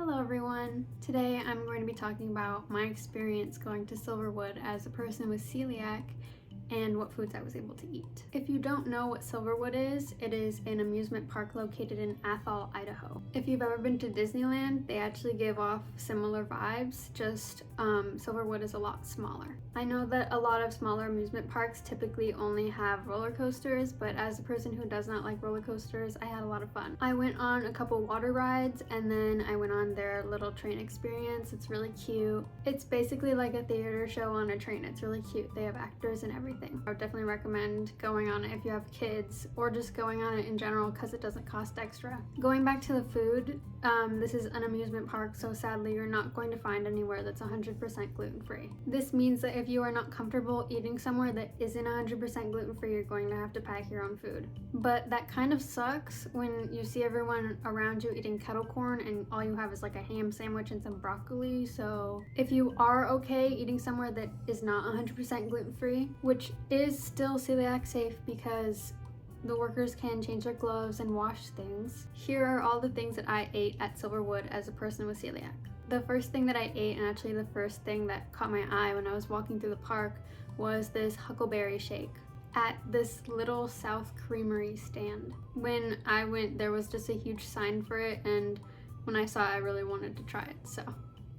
Hello everyone! Today I'm going to be talking about my experience going to Silverwood as a person with celiac and what foods I was able to eat. If you don't know what Silverwood is, it is an amusement park located in Athol, Idaho. If you've ever been to Disneyland, they actually give off similar vibes, just Silverwood is a lot smaller. I know that a lot of smaller amusement parks typically only have roller coasters, but as a person who does not like roller coasters, I had a lot of fun. I went on a couple water rides and then I went on their little train experience. It's really cute. It's basically like a theater show on a train. It's really cute. They have actors and everything. I would definitely recommend going on it if you have kids or just going on it in general because it doesn't cost extra. Going back to the food, this is an amusement park, so sadly you're not going to find anywhere that's 100% gluten-free. This means that if you are not comfortable eating somewhere that isn't 100% gluten-free, you're going to have to pack your own food. But that kind of sucks when you see everyone around you eating kettle corn and all you have is like a ham sandwich and some broccoli. So if you are okay eating somewhere that is not 100% gluten-free, which is still celiac safe because the workers can change their gloves and wash things, here are all the things that I ate at Silverwood as a person with celiac. The first thing that I ate, and actually the first thing that caught my eye when I was walking through the park, was this Huckleberry shake at this little South Creamery stand. When I went, there was just a huge sign for it, and when I saw it, I really wanted to try it. So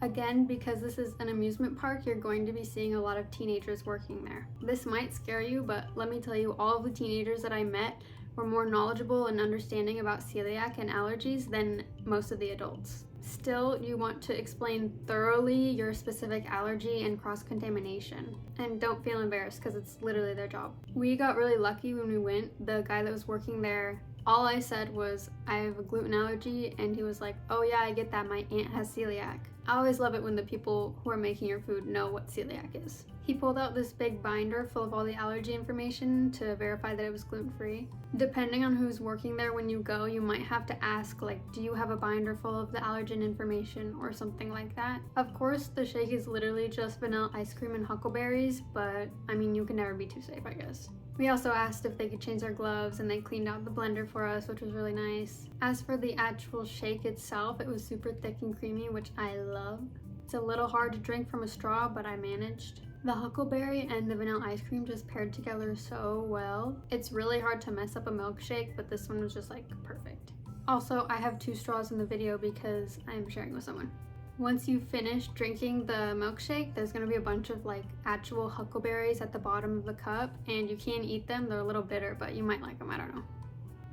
again, because this is an amusement park, you're going to be seeing a lot of teenagers working there. This might scare you, but let me tell you, all of the teenagers that I met were more knowledgeable and understanding about celiac and allergies than most of the adults. Still, you want to explain thoroughly your specific allergy and cross-contamination. And don't feel embarrassed because it's literally their job. We got really lucky when we went. The guy that was working there, all I said was, I have a gluten allergy, and he was like, oh yeah, I get that, my aunt has celiac. I always love it when the people who are making your food know what celiac is. He pulled out this big binder full of all the allergy information to verify that it was gluten-free. Depending on who's working there when you go, you might have to ask, like, do you have a binder full of the allergen information or something like that? Of course, the shake is literally just vanilla ice cream and huckleberries, but I mean, you can never be too safe, I guess. We also asked if they could change their gloves, and they cleaned out the blender for us, which was really nice. As for the actual shake itself, it was super thick and creamy, which I love. It's a little hard to drink from a straw, but I managed. The huckleberry and the vanilla ice cream just paired together so well. It's really hard to mess up a milkshake, but this one was just like perfect. Also, I have 2 straws in the video because I'm sharing with someone. Once you finish drinking the milkshake, there's going to be a bunch of like actual huckleberries at the bottom of the cup, and you can eat them. They're a little bitter, but you might like them, I don't know.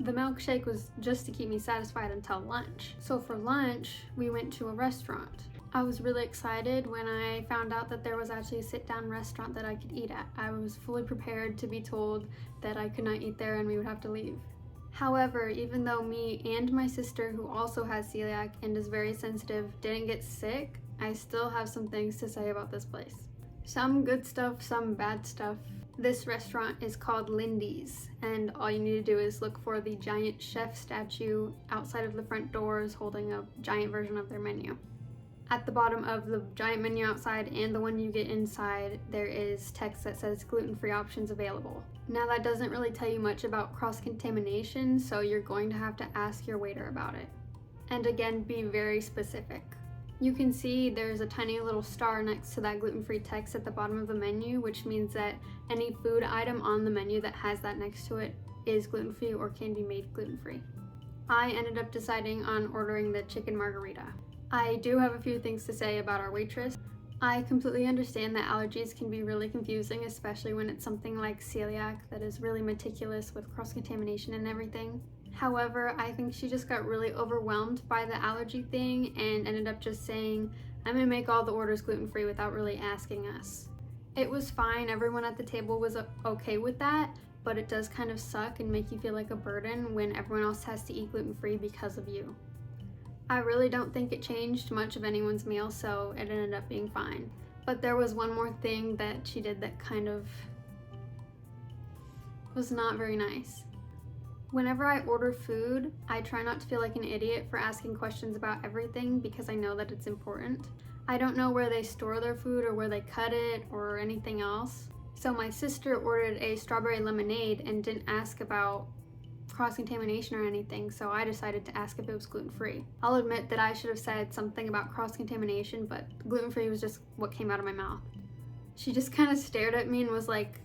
The milkshake was just to keep me satisfied until lunch. So for lunch, we went to a restaurant. I was really excited when I found out that there was actually a sit-down restaurant that I could eat at. I was fully prepared to be told that I could not eat there and we would have to leave. However, even though me and my sister, who also has celiac and is very sensitive, didn't get sick, I still have some things to say about this place. Some good stuff, some bad stuff. This restaurant is called Lindy's, and all you need to do is look for the giant chef statue outside of the front doors holding a giant version of their menu. At the bottom of the giant menu outside and the one you get inside, there is text that says gluten-free options available. Now that doesn't really tell you much about cross-contamination, so you're going to have to ask your waiter about it. And again, be very specific. You can see there's a tiny little star next to that gluten-free text at the bottom of the menu, which means that any food item on the menu that has that next to it is gluten-free or can be made gluten-free. I ended up deciding on ordering the chicken margarita. I do have a few things to say about our waitress. I completely understand that allergies can be really confusing, especially when it's something like celiac that is really meticulous with cross-contamination and everything. However, I think she just got really overwhelmed by the allergy thing and ended up just saying, I'm gonna make all the orders gluten-free without really asking us. It was fine, everyone at the table was okay with that, but it does kind of suck and make you feel like a burden when everyone else has to eat gluten-free because of you. I really don't think it changed much of anyone's meal, so it ended up being fine. But there was one more thing that she did that kind of was not very nice. Whenever I order food, I try not to feel like an idiot for asking questions about everything because I know that it's important. I don't know where they store their food or where they cut it or anything else. So my sister ordered a strawberry lemonade and didn't ask about cross-contamination or anything, so I decided to ask if it was gluten-free. I'll admit that I should have said something about cross-contamination, but gluten-free was just what came out of my mouth. She just kind of stared at me and was like,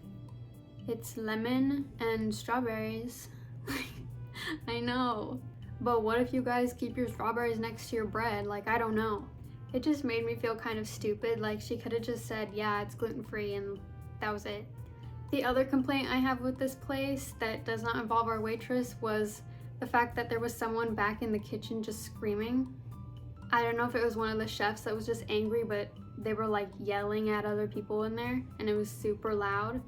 "It's lemon and strawberries." I know, but what if you guys keep your strawberries next to your bread? Like, I don't know. It just made me feel kind of stupid. Like, she could have just said, yeah, it's gluten-free, and that was it. The other complaint I have with this place that does not involve our waitress was the fact that there was someone back in the kitchen just screaming. I don't know if it was one of the chefs that was just angry, but they were like yelling at other people in there, and it was super loud.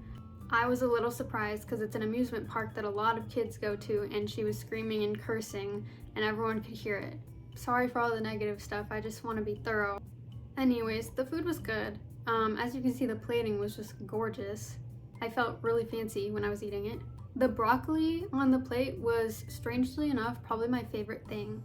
I was a little surprised because it's an amusement park that a lot of kids go to, and she was screaming and cursing and everyone could hear it. Sorry for all the negative stuff, I just want to be thorough. Anyways, the food was good. As you can see, the plating was just gorgeous. I felt really fancy when I was eating it. The broccoli on the plate was, strangely enough, probably my favorite thing.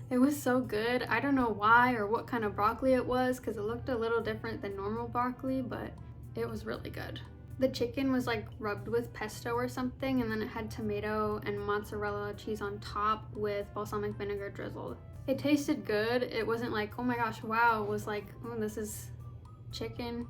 It was so good. I don't know why or what kind of broccoli it was because it looked a little different than normal broccoli, but it was really good. The chicken was like rubbed with pesto or something, and then it had tomato and mozzarella cheese on top with balsamic vinegar drizzled. It tasted good. It wasn't like, oh my gosh, wow. It was like, oh, this is chicken.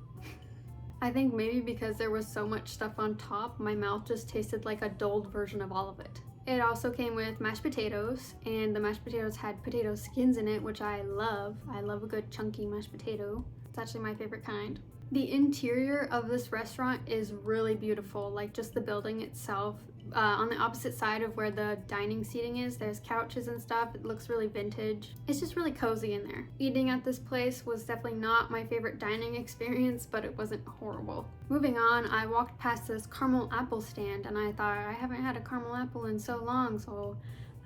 I think maybe because there was so much stuff on top, my mouth just tasted like a dulled version of all of it. It also came with mashed potatoes, and the mashed potatoes had potato skins in it, which I love. I love a good chunky mashed potato. It's actually my favorite kind. The interior of this restaurant is really beautiful, like just the building itself. On the opposite side of where the dining seating is, there's couches and stuff. It looks really vintage. It's just really cozy in there. Eating at this place was definitely not my favorite dining experience, but it wasn't horrible. Moving on, I walked past this Carmel Apple stand, and I thought, I haven't had a caramel apple in so long, so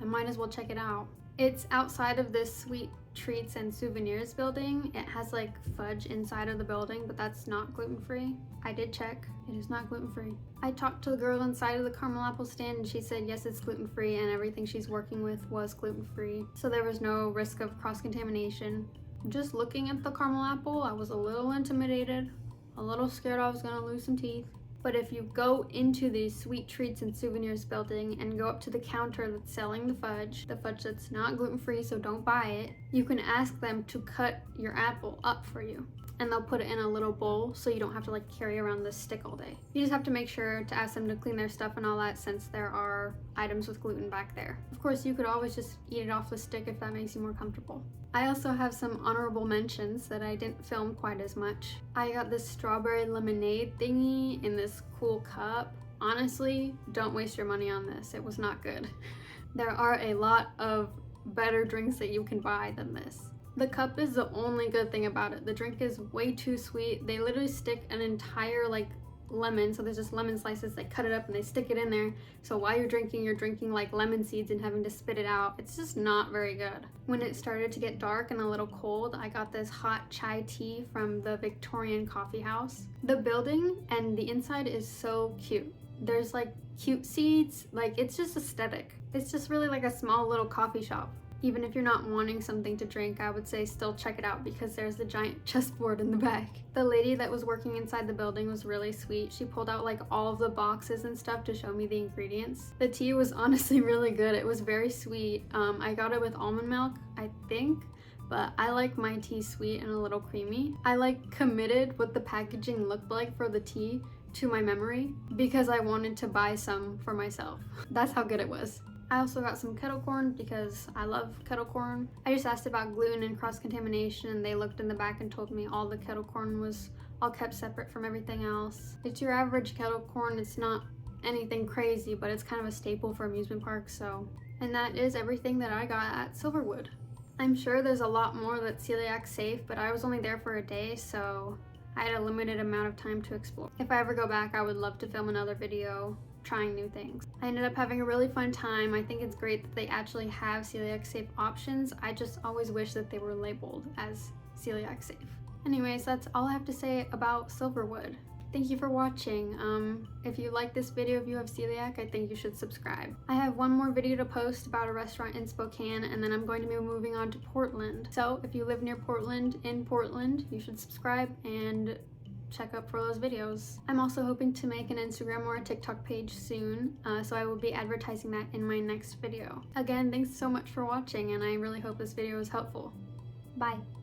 I might as well check it out. It's outside of this sweet treats and souvenirs building. It has like fudge inside of the building, but that's not gluten-free. I did check. It is not gluten-free. I talked to the girl inside of the Carmel Apple stand, and she said yes, it's gluten-free, and everything she's working with was gluten-free, so there was no risk of cross-contamination. Just looking at the Carmel Apple, I was a little intimidated, a little scared I was gonna lose some teeth. But if you go into the sweet treats and souvenirs building and go up to the counter that's selling the fudge that's not gluten-free, so don't buy it, you can ask them to cut your apple up for you. And they'll put it in a little bowl so you don't have to like carry around this stick all day. You just have to make sure to ask them to clean their stuff and all that, since there are items with gluten back there. Of course, you could always just eat it off the stick if that makes you more comfortable. I also have some honorable mentions that I didn't film quite as much. I got this strawberry lemonade thingy in this cool cup. Honestly, don't waste your money on this. It was not good. There are a lot of better drinks that you can buy than this. The cup is the only good thing about it. The drink is way too sweet. They literally stick an entire like lemon, so there's just lemon slices, they cut it up and they stick it in there, so while you're drinking like lemon seeds and having to spit it out. It's just not very good. When it started to get dark and a little cold, I got this hot chai tea from the Victorian coffee house. The building and the inside is so cute. There's like cute seats, like it's just aesthetic. It's just really like a small little coffee shop. Even if you're not wanting something to drink, I would say still check it out because there's the giant chessboard in the back. The lady that was working inside the building was really sweet. She pulled out like all of the boxes and stuff to show me the ingredients. The tea was honestly really good. It was very sweet. I got it with almond milk, I think, but I like my tea sweet and a little creamy. I like committed what the packaging looked like for the tea to my memory because I wanted to buy some for myself. That's how good it was. I also got some kettle corn because I love kettle corn. I just asked about gluten and cross-contamination, and they looked in the back and told me all the kettle corn was all kept separate from everything else. It's your average kettle corn. It's not anything crazy, but it's kind of a staple for amusement parks, so. And that is everything that I got at Silverwood. I'm sure there's a lot more that's celiac safe, but I was only there for a day, so I had a limited amount of time to explore. If I ever go back, I would love to film another video trying new things. I ended up having a really fun time. I think it's great that they actually have celiac safe options. I just always wish that they were labeled as celiac safe. Anyways, that's all I have to say about Silverwood. Thank you for watching. If you like this video, if you have celiac, I think you should subscribe. I have one more video to post about a restaurant in Spokane, and then I'm going to be moving on to Portland. So if you live near Portland, in Portland, you should subscribe, and check up for those videos. I'm also hoping to make an Instagram or a TikTok page soon, so I will be advertising that in my next video. Again, thanks so much for watching, and I really hope this video was helpful. Bye!